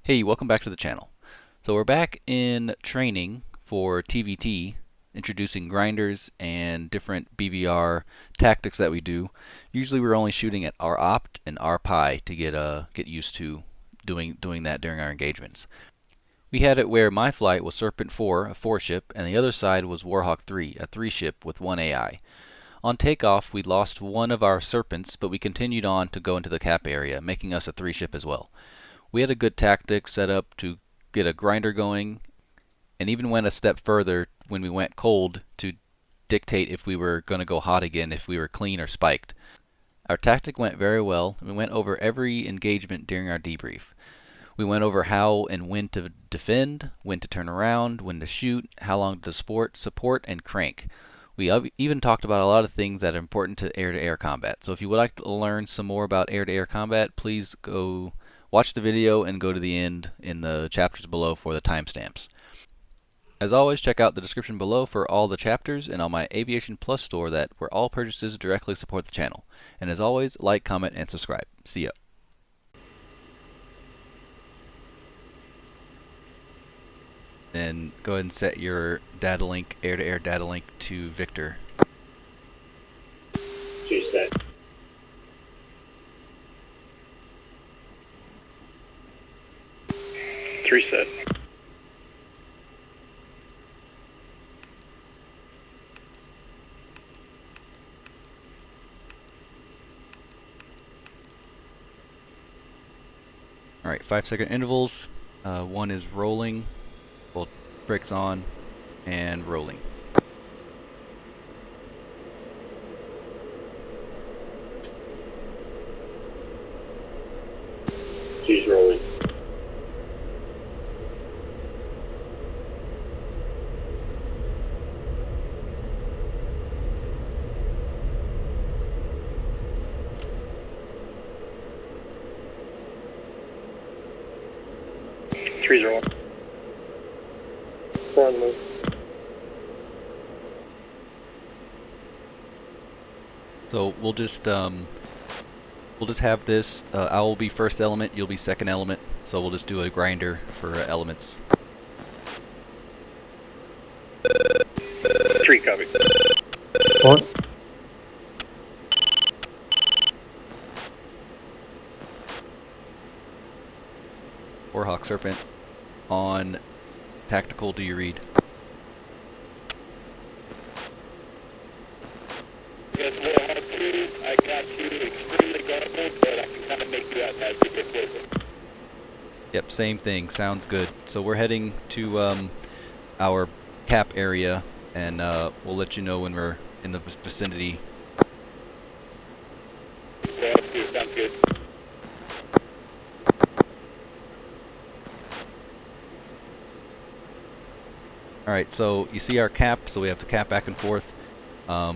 Hey, welcome back to the channel. So we're back in training for TVT, introducing grinders and different BVR tactics that we do. Usually we're only shooting at our opt and our pi to get used to doing that during our engagements. We had it where my flight was Serpent 4, a 4 ship, and the other side was Warhawk 3, a 3 ship with 1 AI. On takeoff, we lost one of our Serpents, but we continued on to go into the cap area, making us a 3 ship as well. We had a good tactic set up to get a grinder going, and even went a step further when we went cold to dictate if we were going to go hot again, if we were clean or spiked. Our tactic went very well, and we went over every engagement during our debrief. We went over how and when to defend, when to turn around, when to shoot, how long to support, and crank. We even talked about a lot of things that are important to air-to-air combat. So if you would like to learn some more about air-to-air combat, please go watch the video and go to the end in the chapters below for the timestamps. As always, check out the description below for all the chapters and on my Aviation Plus store where all purchases directly support the channel. And as always, like, comment, and subscribe. See ya. Then go ahead and set your data link, air-to-air data link to Victor. Set. Three set. Alright, 5-second intervals. One is rolling, well, brakes on, and rolling. She's rolling. Three's rolling. Four on the move. So we'll just have this. I will be first element, you'll be second element. So we'll just do a grinder for elements. Three copy. Four. Warhawk Serpent on tactical. Do you read? Yes, Warhawk 2, I got you extremely garbled, but I can kind of make you out as we get closer. Yep, same thing. Sounds good. So we're heading to our cap area, and we'll let you know when we're in the vicinity. Warhawk 2, sounds good. Alright, so you see our cap, so we have to cap back and forth. We'll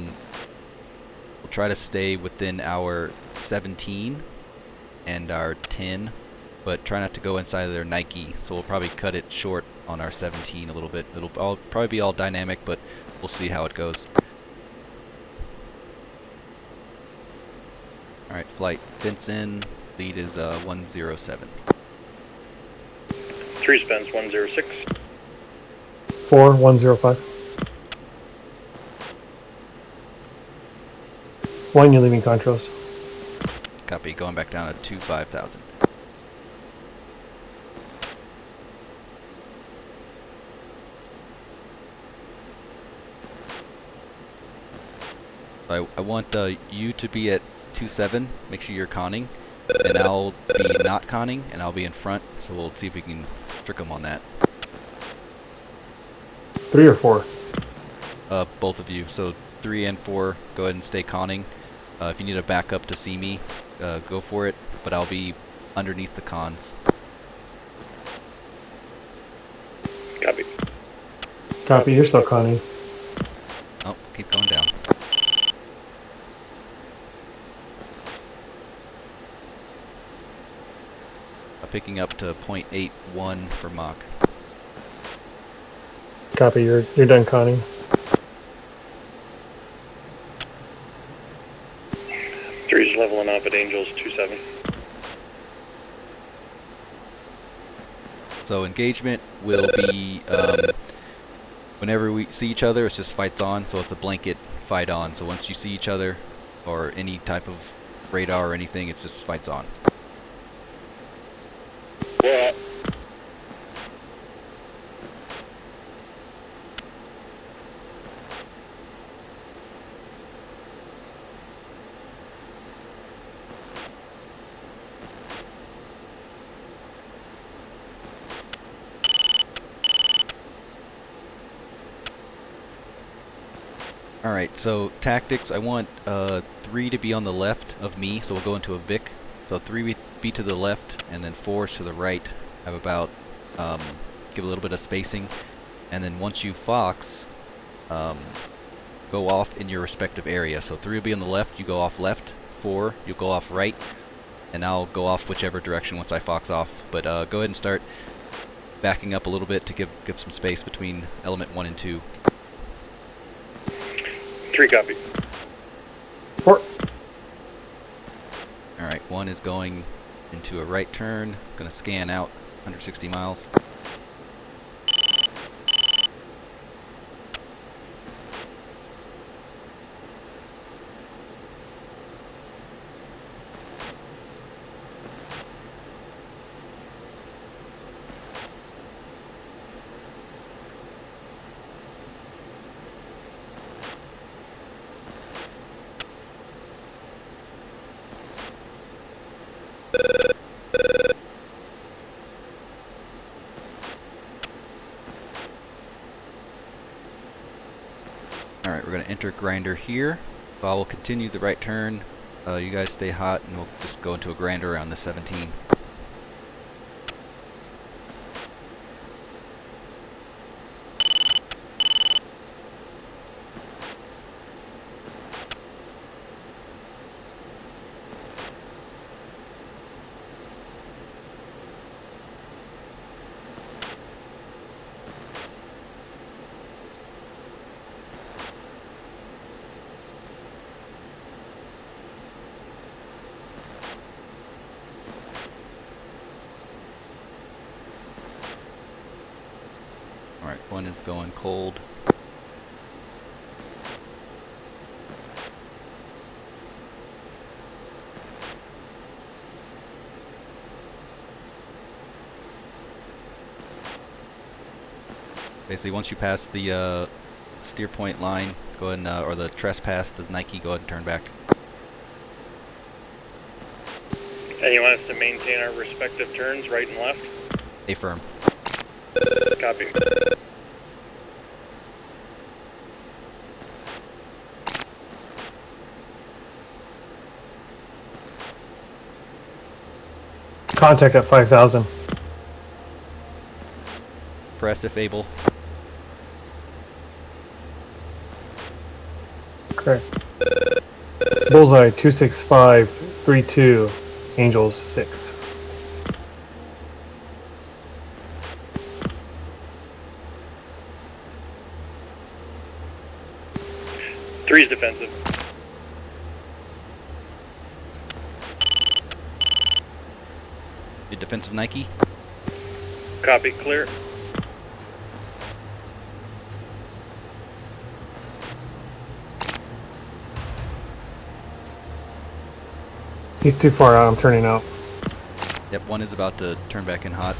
try to stay within our 17 and our 10, but try not to go inside of their Nike, so we'll probably cut it short on our 17 a little bit. It'll probably be all dynamic, but we'll see how it goes. Alright, flight fence in, lead is 107. Three spends 106. 4, 105. 1, you're leaving contrails. Copy, going back down to 25,000. I want you to be at 27, make sure you're conning, and I'll be not conning, and I'll be in front, so we'll see if we can trick them on that. 3 or 4? Both of you, so 3 and 4, go ahead and stay conning. If you need a backup to see me, go for it, but I'll be underneath the cons. Copy. Copy, you're still conning. Oh, keep going down. Picking up to 0.81 for Mach. Copy, you're done conning. Three's leveling up at Angels 27. So engagement will be whenever we see each other, it's just fights on, so it's a blanket fight on. So once you see each other, or any type of radar or anything, it's just fights on. Well, Alright, so tactics, I want 3 to be on the left of me, so we'll go into a Vic. So 3 be to the left, and then 4 to the right. Have about, give a little bit of spacing. And then once you Fox, go off in your respective area. So 3 will be on the left, you go off left. 4, you'll go off right. And I'll go off whichever direction once I Fox off. But go ahead and start backing up a little bit to give some space between element 1 and 2. 3 copy. 4. Alright, 1 is going into a right turn. Gonna scan out 160 miles. Alright, we're going to enter grinder here. I will continue the right turn. You guys stay hot and we'll just go into a grinder around the 17. Alright, 1 is going cold. Basically, once you pass the steer point line, go ahead and, or the trespass, the Nike, go ahead and turn back. And you want us to maintain our respective turns, right and left? Stay firm. Copy. Contact at 5,000. Press if able. Correct. Bullseye 26532. Angels 6. Three's defensive. Your defensive Nike. Copy, clear. He's too far out, I'm turning out. Yep, 1 is about to turn back in hot.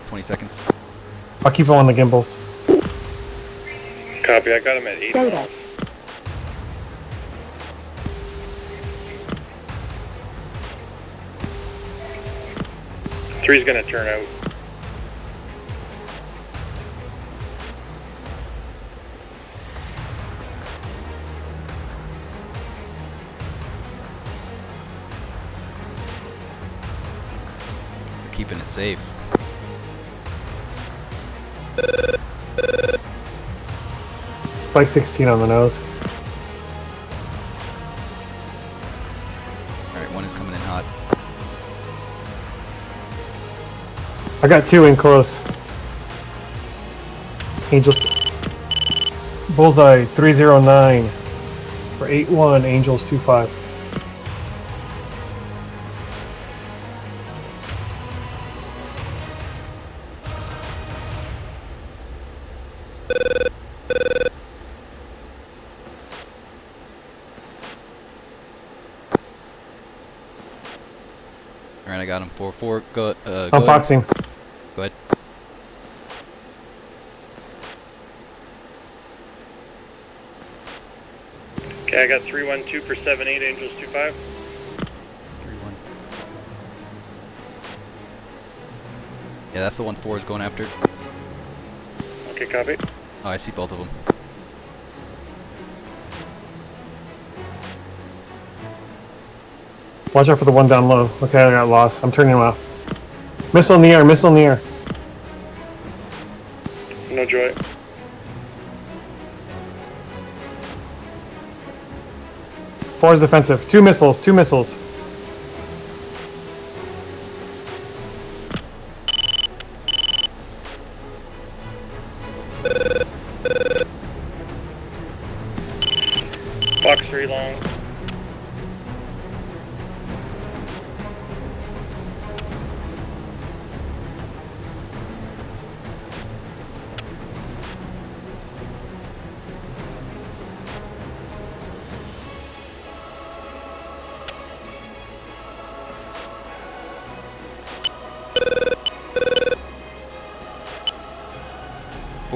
20 seconds. I'll keep him on the gimbals. Copy, I got him at 8 Data. miles. Three's gonna turn out. We're keeping it safe. Spike 16 on the nose. Alright, 1 is coming in hot. I got 2 in close. Angels. Bullseye 309 for 8-1. Angels 25. I got him. 4-4. Go. Go I'm ahead. foxing. Go ahead. Okay, I got 312 for 78, Angels 25. 3-1. Yeah, that's the one 4 is going after. Okay, copy. Oh, I see both of them. Watch out for the one down low. Okay, I got lost. I'm turning him off. Missile in the air, missile in the air. No joy. Four is defensive. Two missiles, two missiles. Fox 3 long.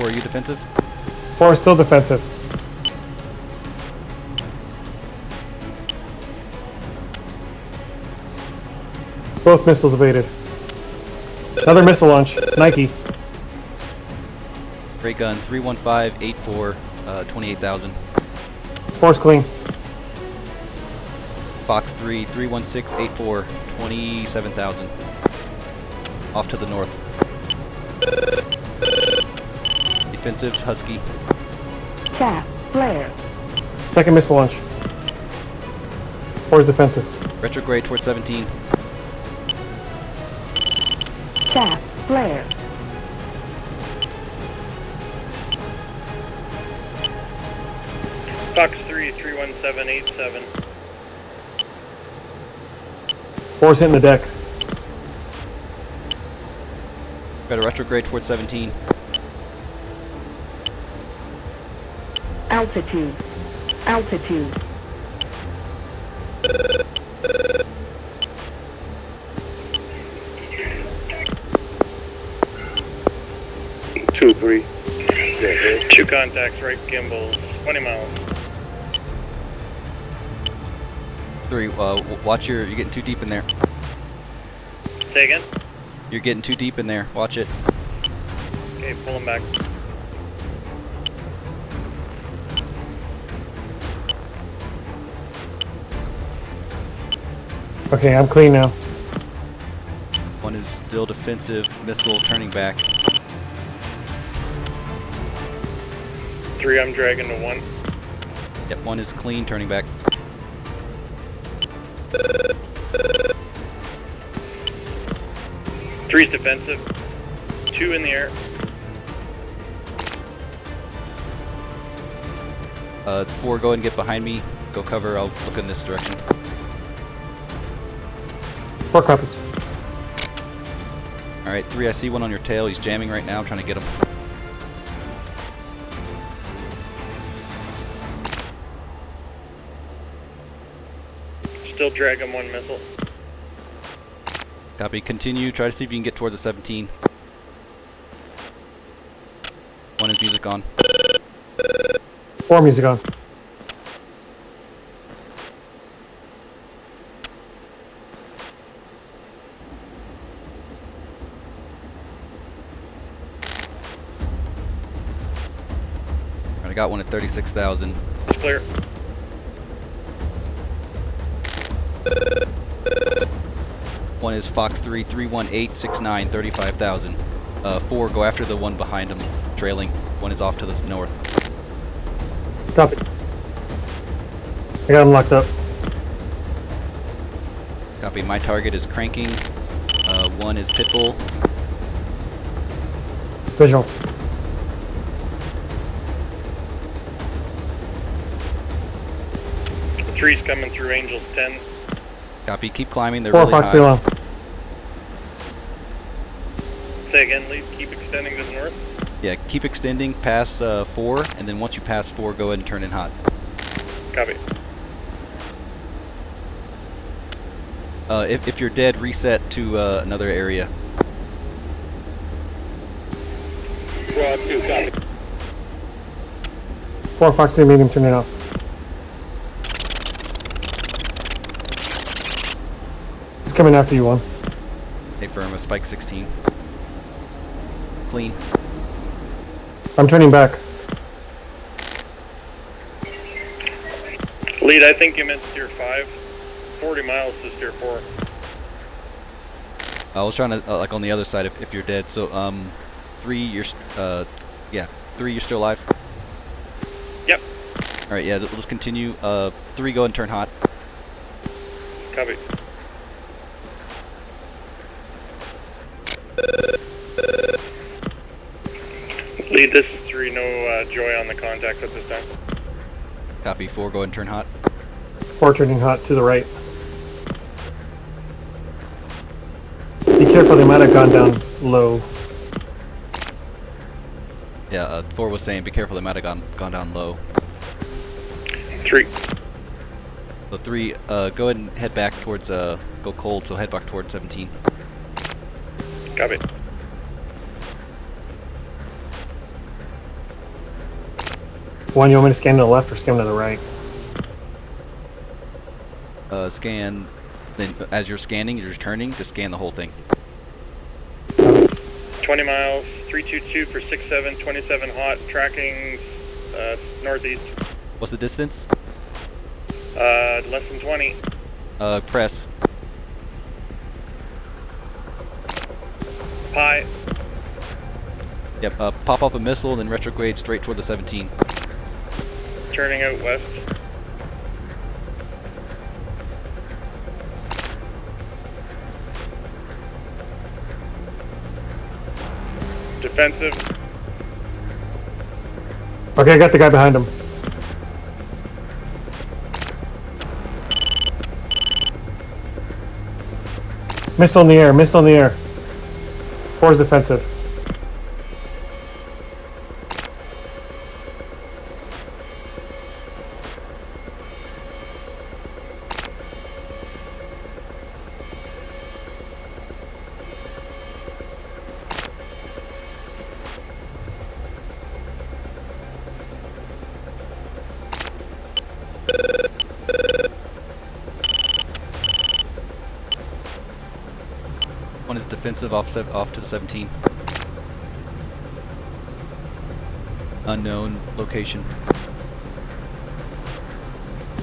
Are you defensive? Four is still defensive. Both missiles evaded. Another missile launch. Nike. Great gun. 315, 84, 28,000. Four's clean. Fox 3, 316, 84, 27,000. Off to the north. Defensive, Husky. Chaff, flare. Second missile launch. Four's defensive. Retrograde towards 17. Chaff, flare. Fox 3, 31787. Four's hitting the deck. Got a retrograde towards 17. Altitude. Altitude. Two, three. Two contacts, right gimbal, 20 miles. 3, watch you're getting too deep in there. Say again? You're getting too deep in there. Watch it. Okay, pull him back. Okay, I'm clean now. One is still defensive. Missile turning back. 3, I'm dragging to 1. Yep, one is clean, turning back. Three's defensive. 2 in the air. 4, go ahead and get behind me. Go cover. I'll look in this direction. Four copies. All right, 3. I see one on your tail. He's jamming right now. I'm trying to get him. Still dragging 1 missile. Copy. Continue. Try to see if you can get towards the 17. One is music on. Four music on. Alright, I got one at 36,000. It's clear. One is Fox 3, 318, 69, 35,000. 4, go after the one behind him, trailing. One is off to the north. Copy. I got him locked up. Copy. My target is cranking. One is Pitbull. Visual. Three's coming through Angels 10. Copy. Keep climbing. They're Four really Fox high. long. Say again, lead, keep extending to the north. Yeah, keep extending past 4, and then once you pass 4, go ahead and turn in hot. Copy. If you're dead, reset to another area. Squad 2, copy. 4 Fox 2 medium turning off. He's coming after you, 1. Affirm a Spike 16. Clean. I'm turning back. Lead, I think you meant steer 5. 40 miles to steer 4. I was trying to like on the other side if you're dead. So 3 you're 3 you're still alive. Yep. All right, yeah, let's continue. 3 go and turn hot. Copy. Lead, this is 3. No joy on the contact at this time. Copy. 4 go and turn hot. 4 turning hot to the right. Be careful, they might have gone down low. Yeah, 4 was saying be careful, they might have gone down low. 3. So 3, go ahead and head back towards go cold. So head back towards 17. Copy. One, you want me to scan to the left or scan to the right? Scan. Then as you're scanning, you're turning to scan the whole thing. 20 miles, 322 for 67, 27 hot, tracking northeast. What's the distance? Less than 20. Press. Pi. Yep. Pop up a missile, then retrograde straight toward the 17. Turning out west. Defensive. Okay, I got the guy behind him. Missile in the air, missile in the air. 4 is defensive. One is defensive off to the 17. Unknown location.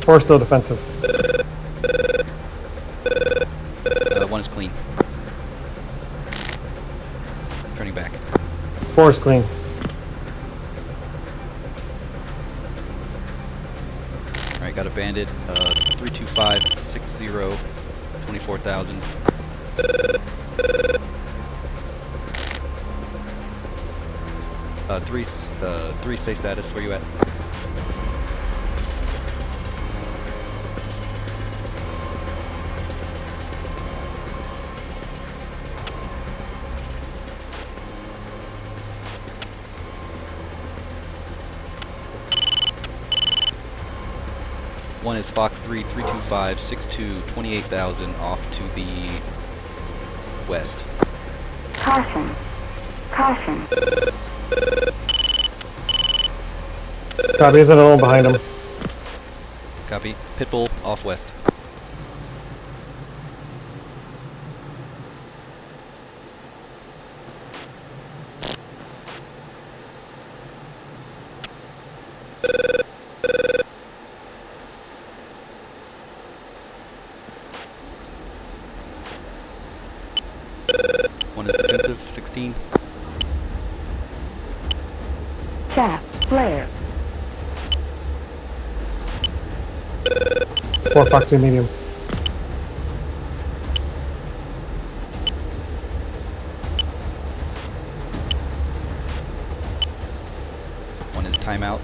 4 still defensive. 1 is clean. Turning back. 4 is clean. Alright, got a bandit. 325 60 24,000. Three say status. Where you at? One is Fox 3 325 62 28,000 off to the west. Caution. Caution. Copy, there's another one behind him. Copy. Pitbull off west. One is defensive, 16. Shaft flare. 4 Fox 3 medium. One is timeout.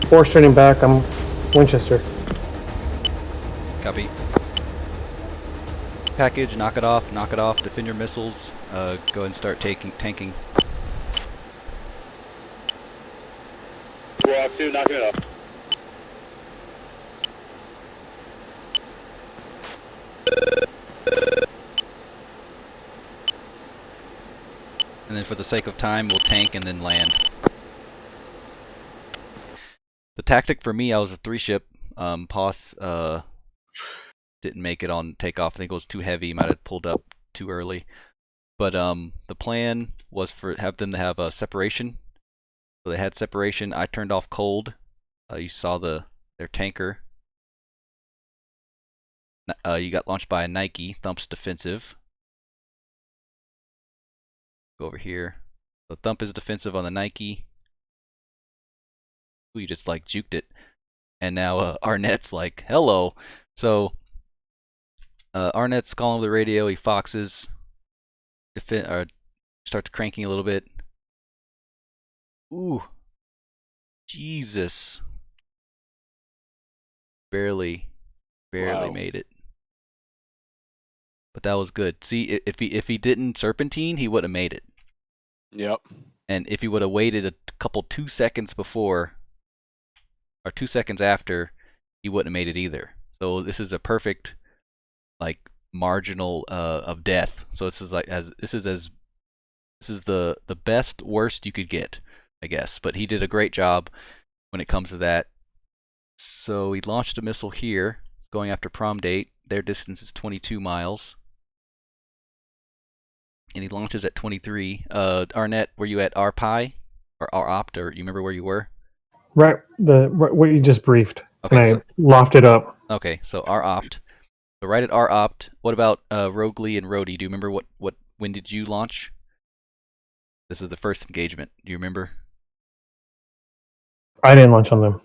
Four's turning back. I'm Winchester. Copy. package, knock it off, defend your missiles, go ahead and start tanking. We're off 2, knocking it off. And then for the sake of time, we'll tank and then land. The tactic for me, I was a 3-ship. Poss didn't make it on takeoff. I think it was too heavy. Might have pulled up too early. But the plan was for them to have a separation. So they had separation. I turned off cold. You saw their tanker. You got launched by a Nike. Thump's defensive. Go over here. So Thump is defensive on the Nike. Ooh, you just like juked it. And now Arnett's like, hello. So Arnett's calling over the radio. He foxes. Starts cranking a little bit. Ooh. Jesus. Barely Wow. made it. But that was good. See, if he didn't serpentine, he would have made it. Yep. And if he would have waited a couple 2 seconds before, or 2 seconds after, he wouldn't have made it either. So this is a perfect, like, marginal of death. So this is the best worst you could get, I guess. But he did a great job when it comes to that. So he launched a missile here. It's going after prom date. Their distance is 22 miles. And he launches at 23. Arnett, were you at RPI or ROPT, or you remember where you were? Right, what you just briefed. Okay, and I so, lofted up. okay, so ROPT. So right at ROPT. What about Rogley and Rhodey? Do you remember when did you launch? This is the first engagement. Do you remember? I didn't launch on them.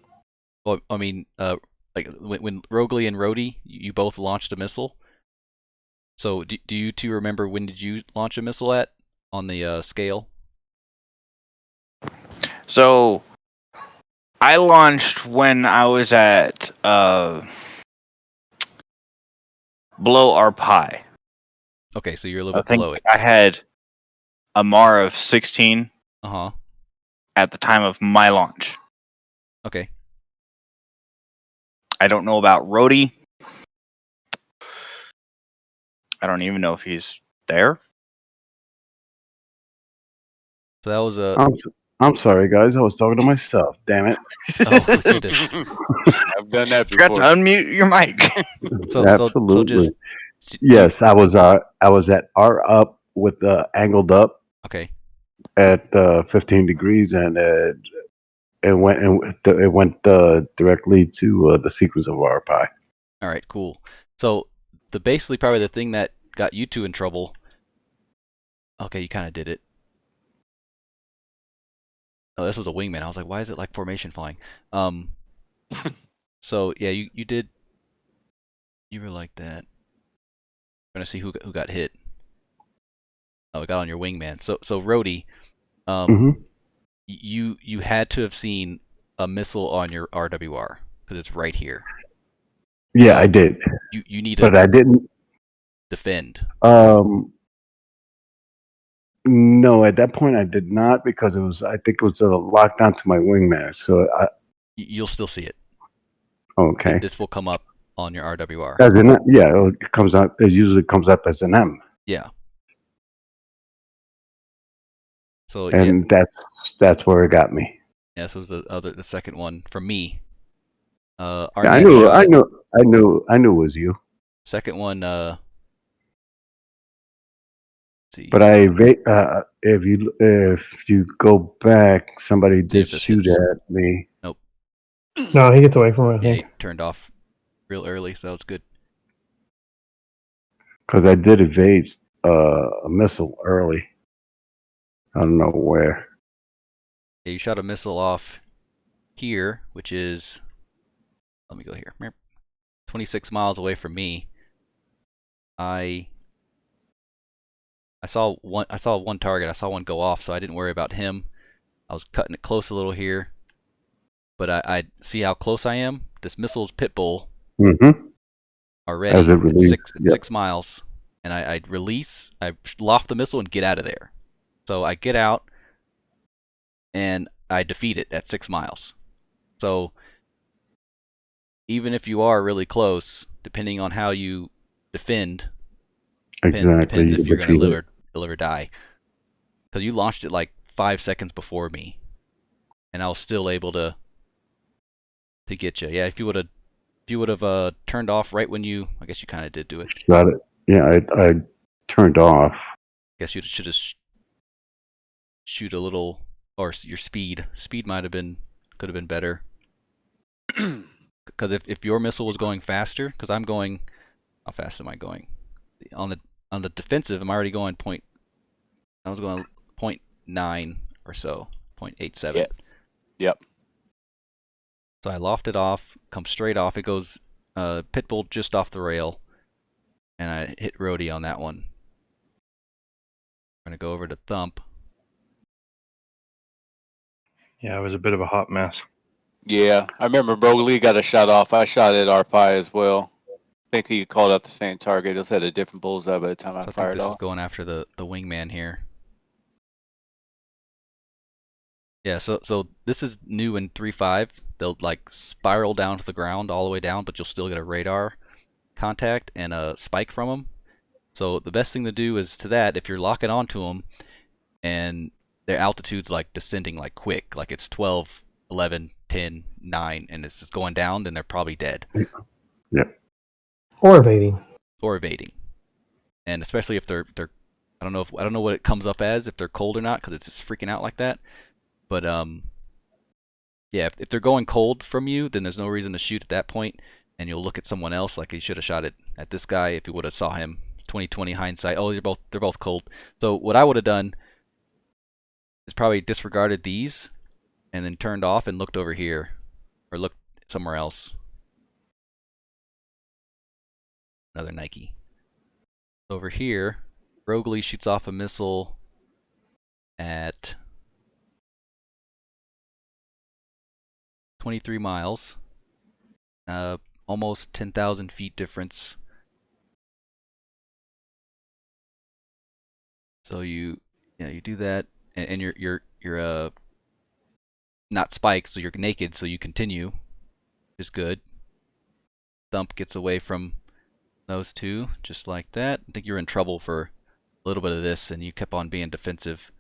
Well, I mean, like when Rogley and Rhodey, you both launched a missile. So do you two remember when did you launch a missile at on the scale? So I launched when I was at below our pi. Okay, so you're a little I bit think below it. I had a MAR of 16 Uh-huh. at the time of my launch. Okay. I don't know about Rhodey. I don't even know if he's there. So that was a I'm sorry, guys. I was talking to myself. Damn it. oh goodness. I've done that Forgot to before. unmute your mic. So Absolutely. just Yes, I was at R up with the angled up okay. at 15 degrees, and it went directly to the sequence of R pi. All right, cool. So basically probably the thing that got you two in trouble. Okay, you kind of did it. Oh, this was a wingman. I was like, why is it like formation flying? So yeah, you did. You were like that. I'm gonna see who got hit. Oh, it got on your wingman. So Rhodey, you had to have seen a missile on your RWR because it's right here. Yeah, I did. You need But to I didn't. defend. No, at that point I did not, because I think it was a lockdown to my wingman. So You'll still see it. okay. This will come up on your RWR. As in, yeah, it comes up. It usually comes up as an M. Yeah. So And that's where it got me. yeah, this was the second one from me. Yeah, I knew it was you. Second one. Let's see. But if you go back, somebody did There's this shoot hits. at me. Nope. No, he gets away from it. I Yeah, think. he turned off real early, so that was good. Because I did evade a missile early. I don't know where. Yeah, you shot a missile off here, which is, let me go here, 26 miles away from me. I saw one target. I saw one go off, so I didn't worry about him. I was cutting it close a little here, but I see how close I am. This missile's pit bull Mm-hmm. already. As it It's released, six, yep. 6 miles. and I'd release, I loft the missile and get out of there. So I get out, and I defeat it at 6 miles. So even if you are really close, depending on how you defend, depends if you're going to live or die. Because you launched it like 5 seconds before me, and I was still able to get you. Yeah, if you would have turned off right when you, I guess you kind of did do it. Got it. Yeah, I turned off. Guess you should have shoot a little, or your speed. Speed could have been better. Because if your missile was going faster, because I'm going, how fast am I going? On the defensive, I'm already going I was going 0.9 or so, 0.87. Yeah. Yep. So I loft it off, come straight off. It goes pitbull just off the rail, and I hit roadie on that one. I'm gonna go over to thump. Yeah, it was a bit of a hot mess. Yeah, I remember Broglie got a shot off. I shot at R5 as well. I think he called out the same target. It just had a different bullseye by the time I think fired this off. is going after the wingman here. Yeah, so this is new in 3.5. They'll like spiral down to the ground all the way down, but you'll still get a radar contact and a spike from them. So the best thing to do is to that, if you're locking onto them and their altitude's like descending like quick, like it's 12, 11, 10, 9, and it's just going down, then they're probably dead. Yeah. Or evading. Or evading. And especially if they're I don't know what it comes up as, if they're cold or not, because it's just freaking out like that. But yeah, if they're going cold from you, then there's no reason to shoot at that point, and you'll look at someone else like you should have shot at this guy if you would have saw him. 20/20 hindsight. Oh, they're both cold. So what I would have done is probably disregarded these, and then turned off and looked over here, or looked somewhere else. Another Nike. Over here, Broglie shoots off a missile at 23 miles, almost 10,000 feet difference. So you do that, and you're not spiked, so you're naked, so you continue, which is good. Thump gets away from those two, just like that. I think you're in trouble for a little bit of this, and you kept on being defensive.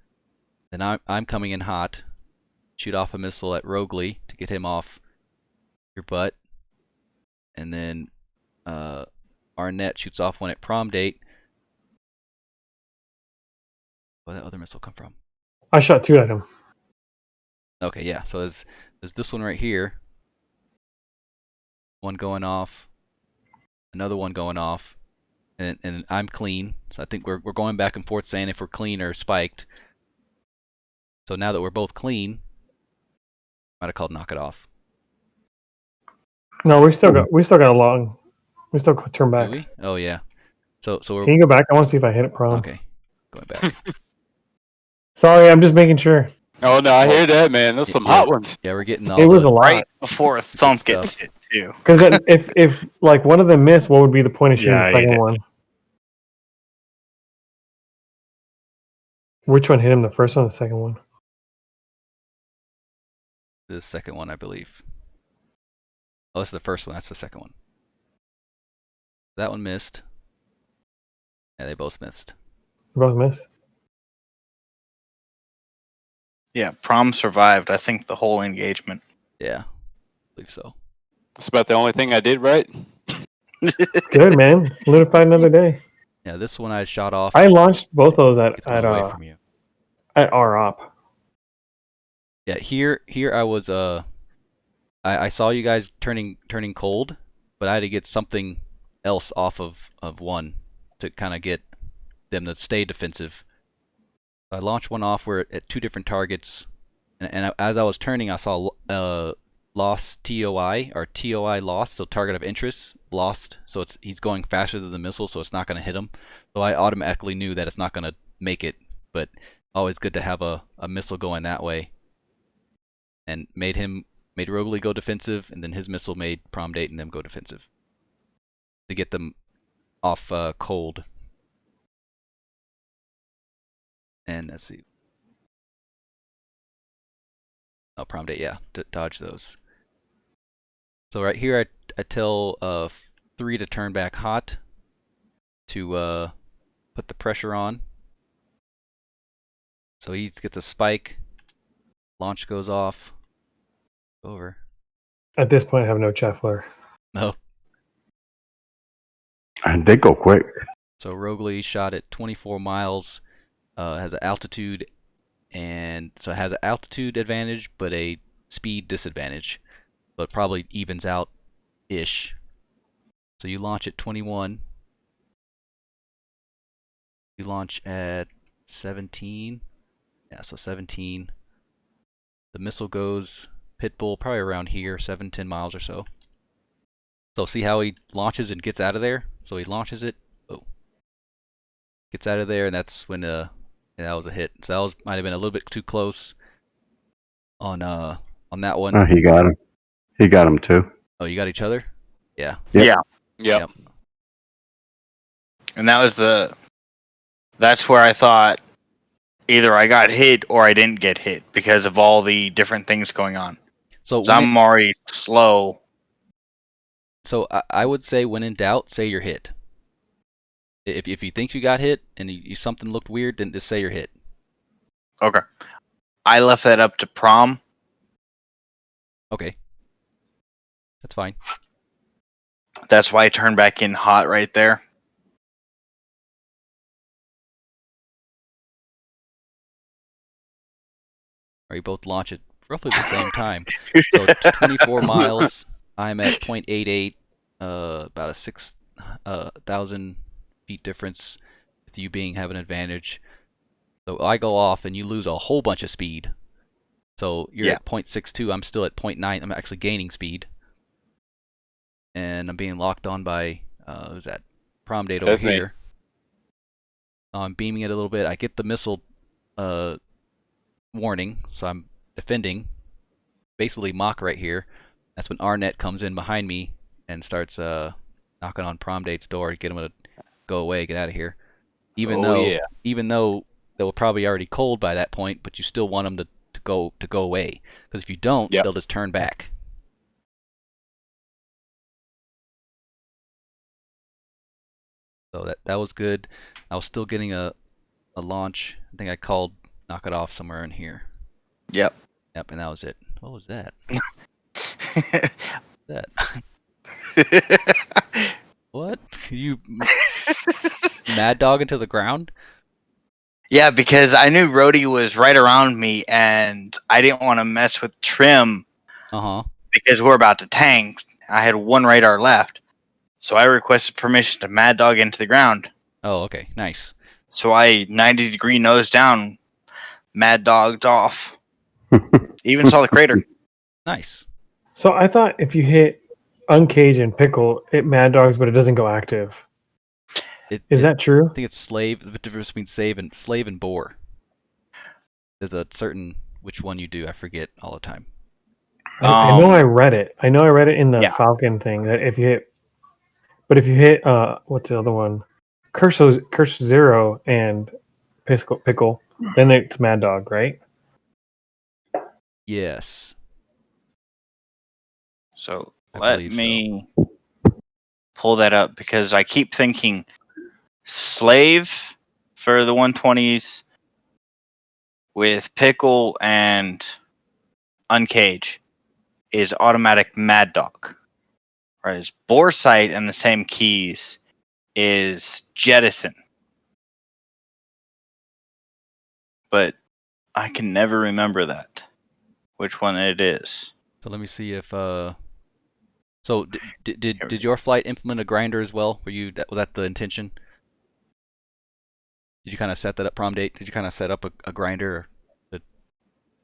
Then I'm coming in hot. Shoot off a missile at Broglie to get him off your butt, and then Arnett shoots off one at prom date. Where'd that other missile come from? I shot 2 at him. Okay, yeah. So there's this one right here. One going off. Another one going off. And I'm clean. So I think we're going back and forth saying if we're clean or spiked. So now that we're both clean, might have called knock it off. No, we still got a long. We still turn back. Do we? Oh yeah. So we're. Can you go back? I want to see if I hit it prom. Okay, going back. Sorry, I'm just making sure. Oh no, I hear that, man. Those some hot ones. Yeah, we're getting all It was a lot. Right before Thump Good gets stuff. hit too. Because if like one of them missed, what would be the point of shooting Yeah, the second one? Which one hit him? The first one or the second one? The second one, I believe. Oh, this is the first one. That's the second one. That one missed. Yeah, they both missed. They both missed. Yeah, Prom survived, I think, the whole engagement. Yeah, I believe so. That's about the only thing I did right. It's good, man. Live to fight another day. Yeah, this one I shot off. I launched both those at Get them away from you. our op. Yeah, here I was I saw you guys turning cold, but I had to get something else off of one to kind of get them to stay defensive. I launched one off where at 2 different targets, and as I was turning, I saw lost TOI, or TOI lost, so target of interest lost. So he's going faster than the missile, so it's not going to hit him. So I automatically knew that it's not going to make it, but always good to have a missile going that way. And made Broglie go defensive, and then his missile made prom date and them go defensive to get them off cold. And let's see. Oh, prom date, yeah. Dodge those. So right here, I tell 3 to turn back hot to put the pressure on. So he gets a spike. Launch goes off. Over. At this point, I have no chat flare. No. And they go quick. So Rogley shot at 24 miles. Has an altitude, and so it has an altitude advantage, but a speed disadvantage. But probably evens out ish. So you launch at 21. You launch at 17. Yeah, so 17. The missile goes Pitbull probably around here, 7-10 miles or so. So see how he launches and gets out of there? So he launches it, gets out of there, and that's when that was a hit. So that might have been a little bit too close on that one. Oh, he got him. He got him too. Oh, you got each other? Yeah. Yep. And that's where I thought either I got hit or I didn't get hit because of all the different things going on. So I'm already slow. So I would say, when in doubt, say you're hit. If you think you got hit and something looked weird, then just say you're hit. Okay. I left that up to prom. Okay. That's fine. That's why I turned back in hot right there. Or you both launch at roughly the same time. So 24 miles. I'm at 0.88. About a 6,000 feet difference with you having an advantage. So I go off and you lose a whole bunch of speed. So you're at 0.62. I'm still at 0.9. I'm actually gaining speed. And I'm being locked on by who's that? Prom date over here. I'm beaming it a little bit. I get the missile warning, so I'm defending. Basically Mach right here. That's when Arnett comes in behind me and starts knocking on Prom date's door to get him to go away, get out of here. Even though they were probably already cold by that point, but you still want them to go away, because if you don't, they'll just turn back. So that was good. I was still getting a launch. I think I called knock it off somewhere in here. Yep, and that was it. What was that? What? You mad dog into the ground? Yeah, because I knew Rhodey was right around me, and I didn't want to mess with trim. Because we're about to tank. I had one radar left, so I requested permission to mad dog into the ground. Oh, okay, nice. So I 90-degree nose down, mad dogged off. Even saw the crater. Nice. So I thought if you hit uncage and pickle, it mad dogs, but it doesn't go active. Is that true? I think it's slave. The difference between slave and bore. There's a certain which one you do. I forget all the time. I know I read it. I read it in the Falcon thing that if you hit, what's the other one? Curse 0 and pickle, then it's mad dog, right? Yes. So let me pull that up, because I keep thinking slave for the 120s with pickle and uncage is automatic mad dog. Whereas bore sight and the same keys is jettison. But I can never remember which one it is. So let me see if so did your flight implement a grinder as well? Was that the intention? Did you kind of set that up, Prom date? Did you kind of set up a grinder?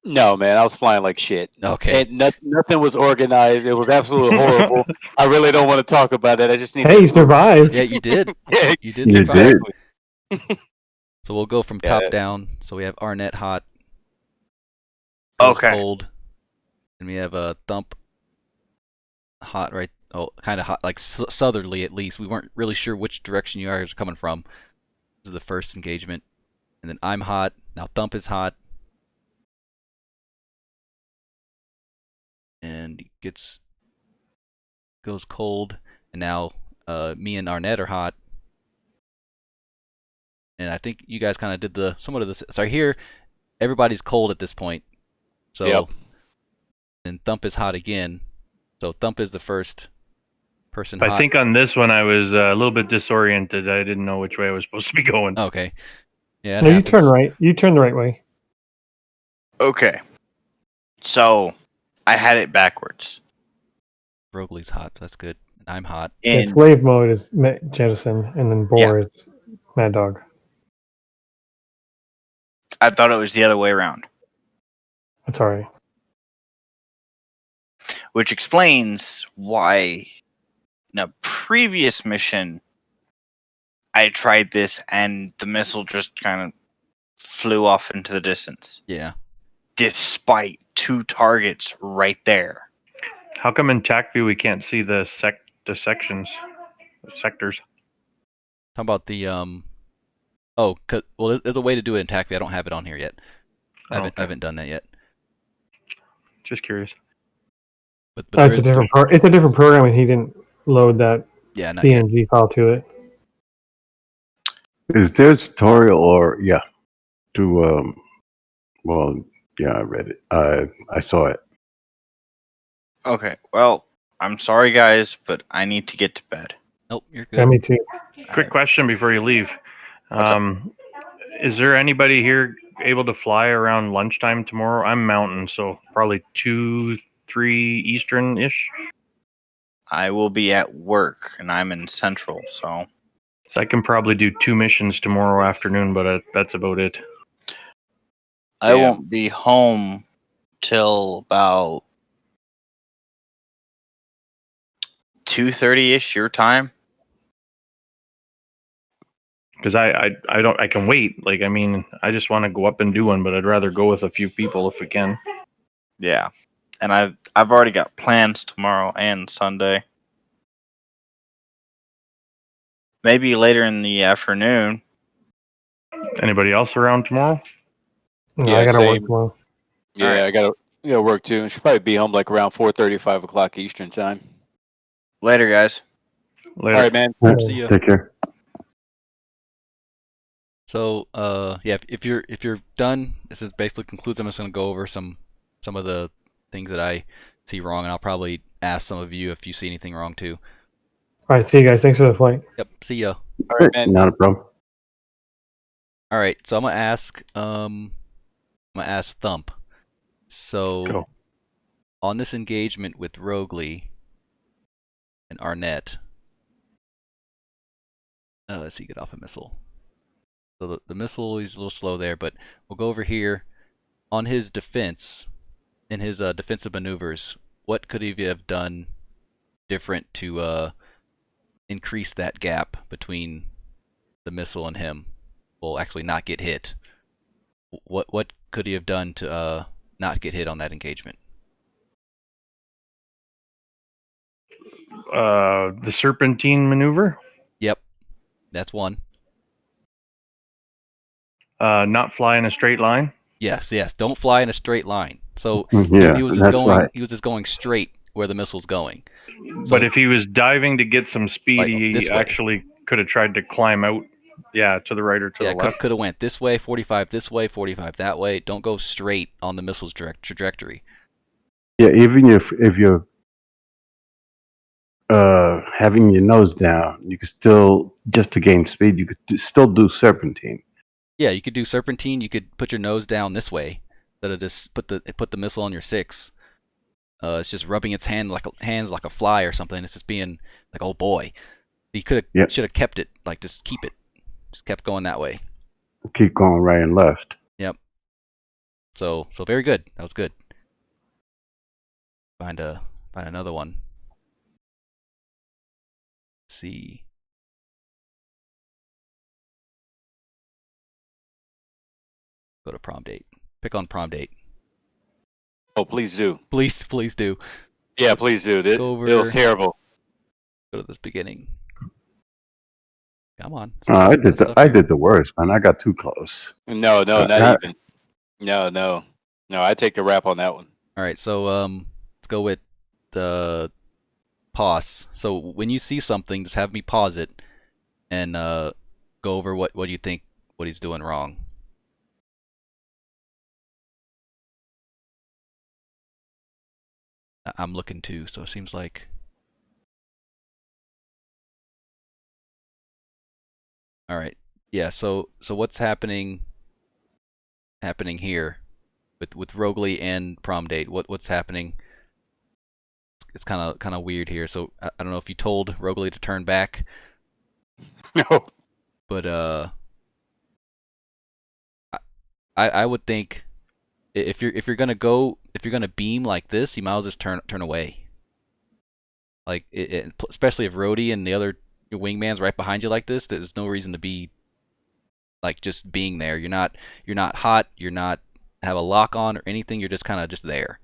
No, man, I was flying like shit. Okay. And nothing was organized. It was absolutely horrible. I really don't want to talk about it. I just need you survived. Yeah, you did. Yeah, you did survive. So we'll go from top down. So we have Arnett hot. Okay. Cold. And we have a Thump hot, right? Oh, kind of hot, like southerly at least. We weren't really sure which direction you guys are coming from. This is the first engagement. And then I'm hot. Now Thump is hot. And goes cold. And now me and Arnett are hot. And I think you guys kind of did somewhat of this. So here, everybody's cold at this point. So, yep. And Thump is hot again. So Thump is the first person hot. I think on this one I was a little bit disoriented. I didn't know which way I was supposed to be going. Okay. Yeah. No, you turn right. You turn the right way. Okay. So, I had it backwards. Rogley's hot, so that's good. I'm hot. Yeah, slave mode is Jettison, and then Boar is Mad Dog. I thought it was the other way around. That's alright. Which explains why in a previous mission I tried this and the missile just kind of flew off into the distance. Yeah. Despite 2 targets right there. How come in TAC view we can't see the sections, sectors? How about the Oh, well, there's a way to do it in TAC view. I don't have it on here yet. I haven't done that yet. Just curious. But it's a different it's a different program, and he didn't load that PNG file to it. Is there a tutorial or to well, yeah, I read it. I saw it. Okay, well, I'm sorry guys, but I need to get to bed. Nope, you're good. Yeah, me too. Quick question before you leave. Is there anybody here able to fly around lunchtime tomorrow? I'm Mountain, so probably 2-3 Eastern-ish. I will be at work, and I'm in Central, so I can probably do 2 missions tomorrow afternoon, but that's about it. I won't be home till about 2:30-ish your time. Because I can wait. Like, I mean, I just want to go up and do one, but I'd rather go with a few people if we can. Yeah, and I've already got plans tomorrow and Sunday. Maybe later in the afternoon. Anybody else around tomorrow? No, I gotta work tomorrow. Yeah, I gotta work too. I should probably be home like around 4:30, 5 o'clock Eastern time. Later, guys. Later. All right, man. See ya. Take care. So, yeah, if you're done, this is basically concludes. I'm just gonna go over some of the things that I see wrong, and I'll probably ask some of you if you see anything wrong too. All right, see you guys. Thanks for the flight. Yep, see ya. All right, man. Not a problem. All right, so I'm gonna ask Thump. So, Go. On this engagement with Rogley and Arnett, let's see, get off a missile. So the missile is a little slow there, but we'll go over here on his defense, in his defensive maneuvers. What could he have done different to increase that gap between the missile and him? Well, actually not get hit. What could he have done to not get hit on that engagement? The serpentine maneuver? Yep, that's one. Not fly in a straight line? Yes. Don't fly in a straight line. So Yeah, he was just going. Right. He was just going straight where the missile's going. So, but if he was diving to get some speed, like he actually could have tried to climb out. Yeah, to the right or to the left. Could have went this way, 45 this way, 45 that way. Don't go straight on the missile's trajectory. Yeah, even if you're having your nose down, you could still, just to gain speed, you could still do serpentine. Yeah, you could do serpentine. You could put your nose down this way, instead of just put the missile on your 6. It's just rubbing its hands like a fly or something. It's just being like, oh boy. He should have kept it, like, just keep it. Just kept going that way. Keep going right and left. Yep. So very good. That was good. Find another one. Let's see. Go to prom date. Pick on prom date. Oh, please do. Please do. Yeah, please do. It was terrible. Go to this beginning. Come on. I did the worst, man. I got too close. No, not even. No. I take the rap on that one. All right, so let's go with the pause. So when you see something, just have me pause it and go over what you think what he's doing wrong. I'm looking too, so it seems like. All right, yeah. So what's happening here with Rogley and Prom Date? What's happening? It's kind of weird here. So I don't know if you told Rogley to turn back. No. But I would think if you're gonna beam like this, you might as well just turn away. Like especially if Rhodey and the other wingman's right behind you like this, there's no reason to be like just being there. You're not hot. You're not have a lock on or anything. You're just kind of just there.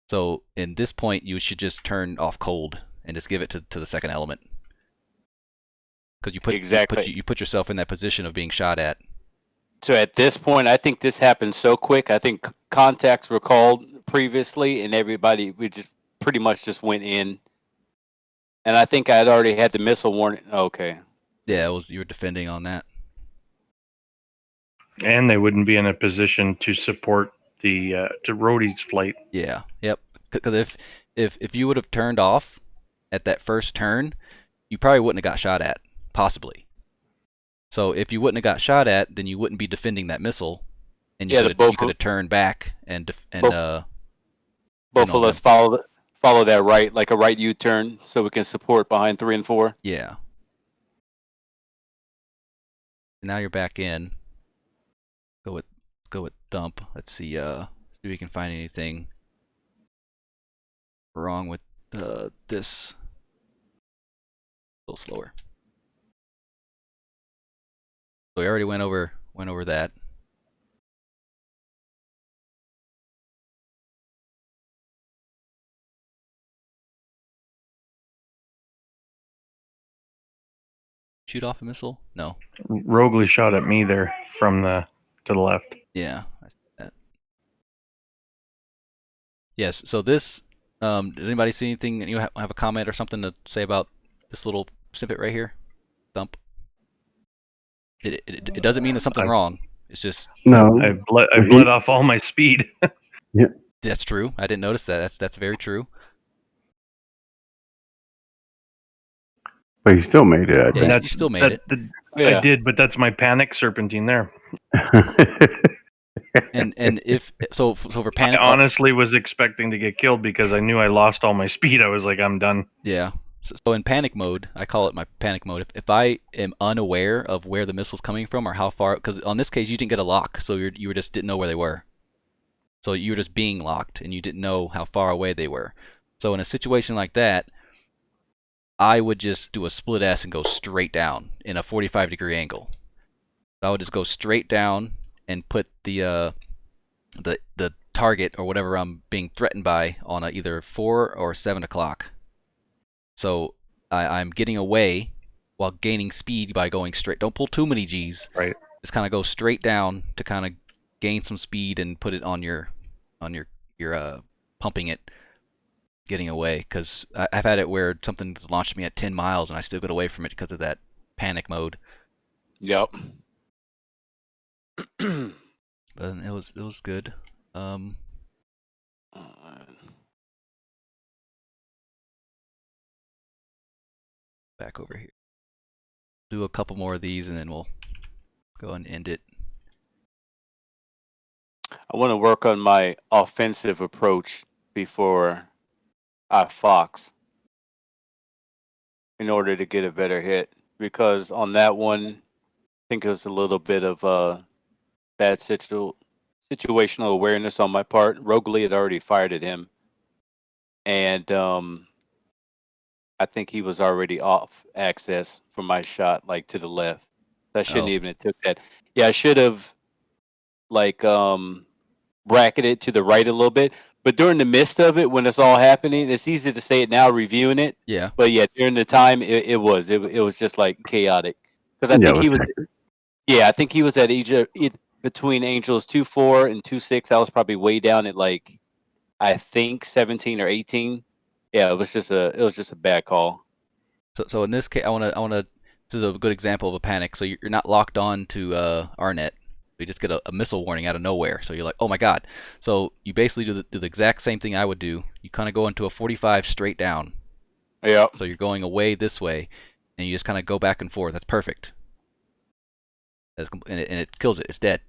So in this point, you should just turn off cold and just give it to the second element. Because you put yourself in that position of being shot at. So at this point, I think this happened so quick. I think contacts were called previously, and we just pretty much just went in. And I think I had already had the missile warning. Okay. Yeah, you were defending on that. And they wouldn't be in a position to support to Rhodey's flight. Yeah. Yep. Because if you would have turned off at that first turn, you probably wouldn't have got shot at. Possibly. So if you wouldn't have got shot at, then you wouldn't be defending that missile, and you could have turned back and both of us follow that right, like a right U-turn, so we can support behind 3 and 4. Yeah. Now you're back in. Go with dump. Let's see if we can find anything wrong with this. A little slower. So we already went over that. Shoot off a missile? No. Rogley shot at me there to the left. Yeah, I see that. Yes. So this. Does anybody see anything? You have a comment or something to say about this little snippet right here? Thump. It doesn't mean there's something wrong. It's just no. I bled off all my speed. Yeah, that's true. I didn't notice that. That's very true. But you still made it. I think. You still made it. I did, but that's my panic serpentine there. and if so for panic, I honestly was expecting to get killed because I knew I lost all my speed. I was like, I'm done. Yeah. So in panic mode, I call it my panic mode. If I am unaware of where the missile's coming from or how far, because on this case you didn't get a lock, so you just didn't know where they were. So you were just being locked, and you didn't know how far away they were. So in a situation like that, I would just do a split S and go straight down in a 45-degree angle. So I would just go straight down and put the target or whatever I'm being threatened by on either 4 or 7 o'clock. So I'm getting away while gaining speed by going straight. Don't pull too many G's. Right. Just kind of go straight down to kind of gain some speed and put it on your pumping it, getting away. Because I've had it where something's launched me at 10 miles and I still get away from it because of that panic mode. Yep. But it was good. Back over here. Do a couple more of these and then we'll go and end it. I want to work on my offensive approach before I fox in order to get a better hit, because on that one, I think it was a little bit of bad situational awareness on my part. Rogley had already fired at him, and I think he was already off access for my shot, like to the left. I shouldn't even have took that. Yeah, I should have bracketed to the right a little bit. But during the midst of it, when it's all happening, it's easy to say it now, reviewing it. Yeah. But yeah, during the time, it was just like chaotic. Because I think he was. Yeah, I think he was at between Angels 2-4 and 2-6. I was probably way down at like, I think 17 or 18. Yeah, it was just a bad call. So in this case, I wanna. This is a good example of a panic. So you're not locked on to RNet. You just get a missile warning out of nowhere. So you're like, oh my god. So you basically do the exact same thing I would do. You kind of go into a 45 straight down. Yeah. So you're going away this way, and you just kind of go back and forth. That's perfect. And it kills it. It's dead.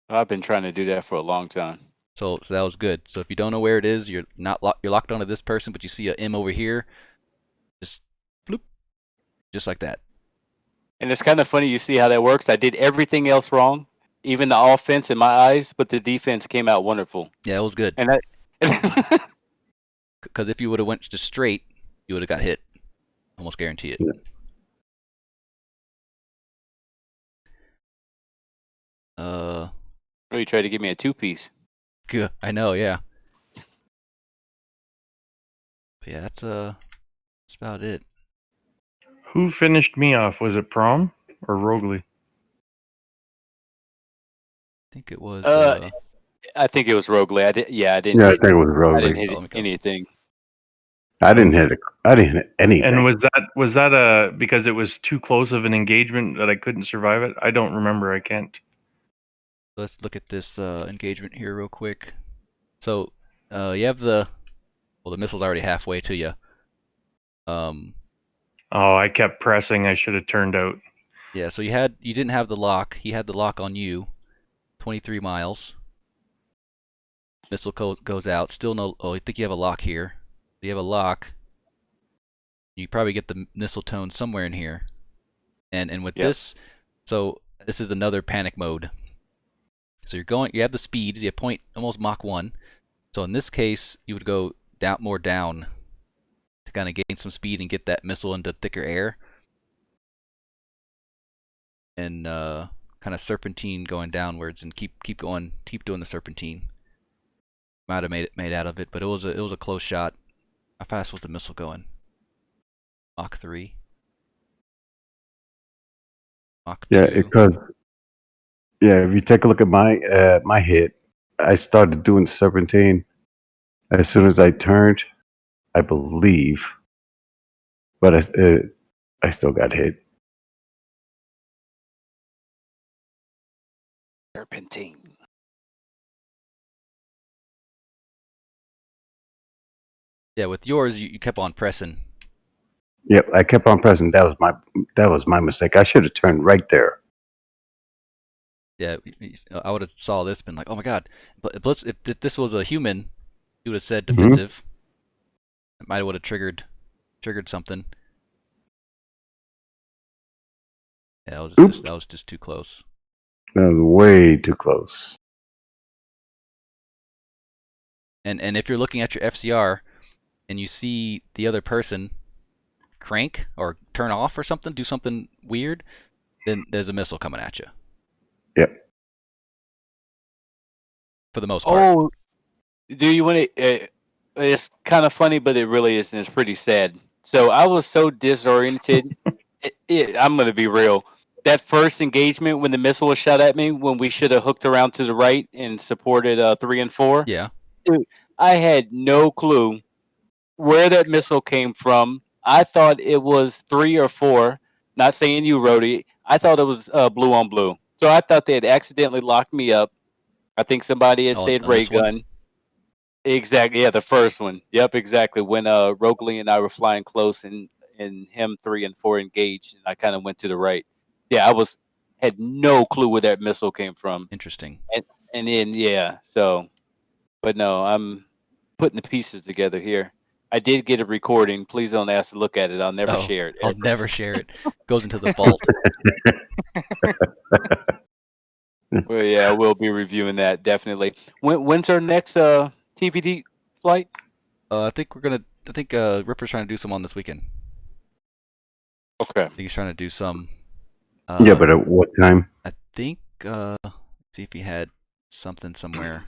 I've been trying to do that for a long time. So that was good. So if you don't know where it is, you're locked onto this person, but you see a M over here, just bloop, just like that. And it's kind of funny. You see how that works. I did everything else wrong, even the offense in my eyes, but the defense came out wonderful. Yeah, it was good. And because if you would have went just straight, you would have got hit. Almost guarantee it. Yeah. Really tried to give me a 2-piece. Good. I know, yeah. But yeah, that's about it. Who finished me off? Was it Prom or Rogley? I think it was. I think it was Rogley. I didn't. Yeah, I think it was Rogley. I didn't hit anything. I didn't hit anything. And was that because it was too close of an engagement that I couldn't survive it? I don't remember. I can't. Let's look at this engagement here real quick. So you have the missile's already halfway to you. Oh, I kept pressing. I should have turned out. Yeah, so you didn't have the lock. He had the lock on you. 23 miles. Missile goes out. Still no. Oh, I think you have a lock here. You have a lock. You probably get the missile tone somewhere in here. And with this, so this is another panic mode. So you have the speed, you have almost Mach 1. So in this case, you would go more down to kind of gain some speed and get that missile into thicker air. And kind of serpentine going downwards and keep doing the serpentine. Might have made out of it, but it was a close shot. How fast was the missile going? Mach 3. Mach 2. Yeah, because if you take a look at my hit, I started doing serpentine as soon as I turned, I believe, but I still got hit. Serpentine. Yeah, with yours, you kept on pressing. Yep, I kept on pressing. That was my mistake. I should have turned right there. Yeah, I would have saw this, been like, oh my god. But plus, if this was a human, he would have said defensive. It might have would have triggered something. Yeah, that was just too close. That was way too close. And if you're looking at your FCR and you see the other person crank or turn off or something, do something weird, then there's a missile coming at you. Yep. For the most part. Oh, do you want to? It's kind of funny, but it really isn't. It's pretty sad. So I was so disoriented. I'm going to be real. That first engagement when the missile was shot at me, when we should have hooked around to the right and supported 3 and 4. Yeah. Dude, I had no clue where that missile came from. I thought it was 3 or 4. Not saying you, Rhodey. I thought it was blue on blue. So I thought they had accidentally locked me up. I think somebody had said ray gun. Exactly. Yeah, the first one. Yep, exactly. When Rogley and I were flying close and him 3 and 4 engaged, and I kind of went to the right. Yeah, had no clue where that missile came from. Interesting. And then so, but no, I'm putting the pieces together here. I did get a recording. Please don't ask to look at it. I'll never share it. I'll never share it. Goes into the vault. Well, yeah, we'll be reviewing that definitely. When's our next TVD flight? I think Ripper's trying to do some on this weekend. Okay. I think he's trying to do some. Yeah, but at what time? I think. Let's see if he had something somewhere.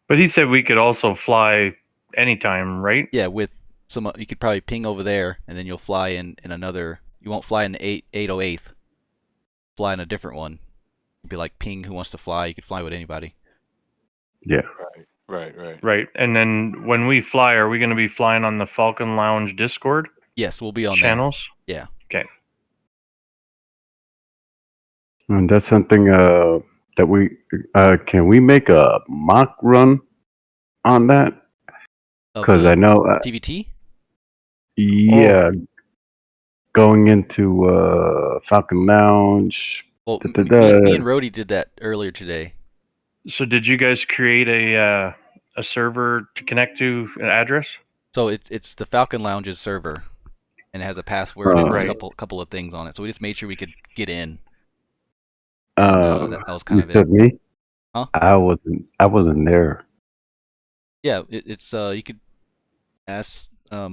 But he said we could also fly anytime, right? Yeah, you could probably ping over there, and then you'll fly in another. You won't fly in the 808th. Fly in a different one. It'd be like ping who wants to fly. You could fly with anybody. Yeah. Right. And then when we fly, are we going to be flying on the Falcon Lounge Discord? Yes, we'll be on channels. There. Yeah. Okay. And that's something that we can we make a mock run on that? Because I know TVT. Yeah, going into Falcon Lounge. Well, me and Rody did that earlier today. So did you guys create a server to connect to an address? So it's the Falcon Lounge's server, and it has a password and a couple of things on it. So we just made sure we could get in. That was kind of it. Me? Huh? I wasn't there. Yeah, it's you could ask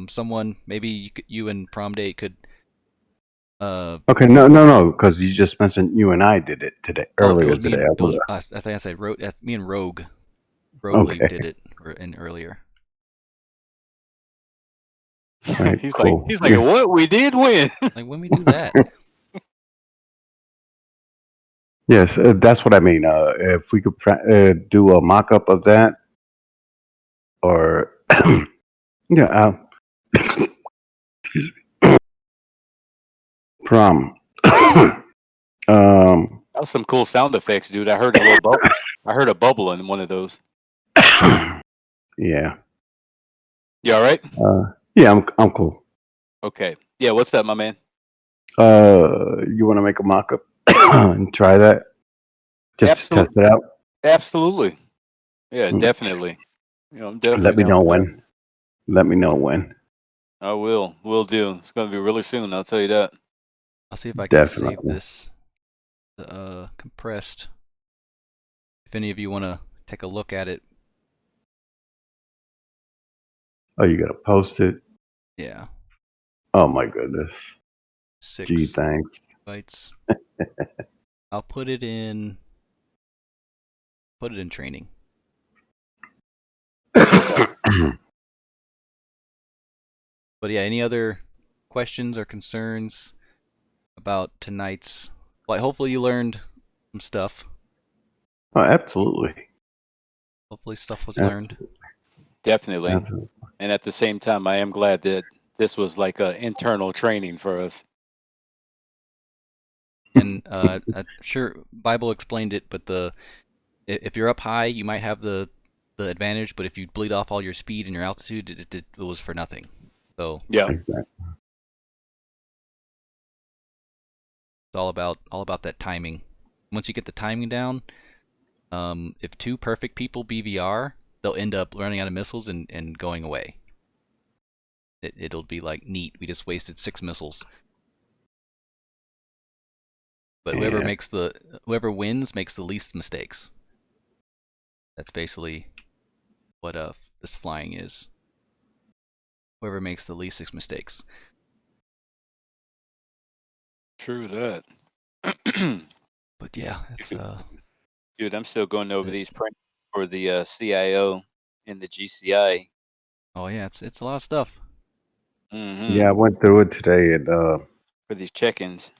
someone. Maybe you and Prom Date could. Okay, no, because you just mentioned you and I did it earlier today. I think I said me and Rogue did it earlier. Right, he's cool. like, what? We did win. Like when we do that. Yes, that's what I mean. If we could do a mock-up of that, or yeah, Prom. That was some cool sound effects, dude. I heard a little bubble. I heard a bubble in one of those. Yeah. You all right? Yeah, I'm cool. Okay. Yeah, what's up, my man? You want to make a mock-up and try that? Just test it out. Absolutely. Yeah, definitely. I'm definitely. Let me know when. Let me know when. I will. Will do. It's going to be really soon. I'll tell you that. I'll see if I can save this compressed. If any of you want to take a look at it. Oh, you got to post it? Yeah. Oh, my goodness. 6 Gee, thanks. bytes. I'll put it in training. But yeah, any other questions or concerns about tonight's flight? Hopefully you learned some stuff. Oh, absolutely. Hopefully stuff was learned. Definitely. And at the same time, I am glad that this was like an internal training for us. And I'm sure Bible explained it, but if you're up high, you might have the advantage, but if you bleed off all your speed and your altitude, it was for nothing. So yeah, it's all about that timing. Once you get the timing down, if 2 perfect people BVR, they'll end up running out of missiles and going away. It'll be like neat. We just wasted 6 missiles. But whoever wins makes the least mistakes. That's basically what this flying is. Whoever makes the least mistakes. True that. But yeah, it's dude, I'm still going over these prints for the CIO and the GCI. Oh yeah, it's a lot of stuff. Mm-hmm. Yeah, I went through it today and for these check-ins.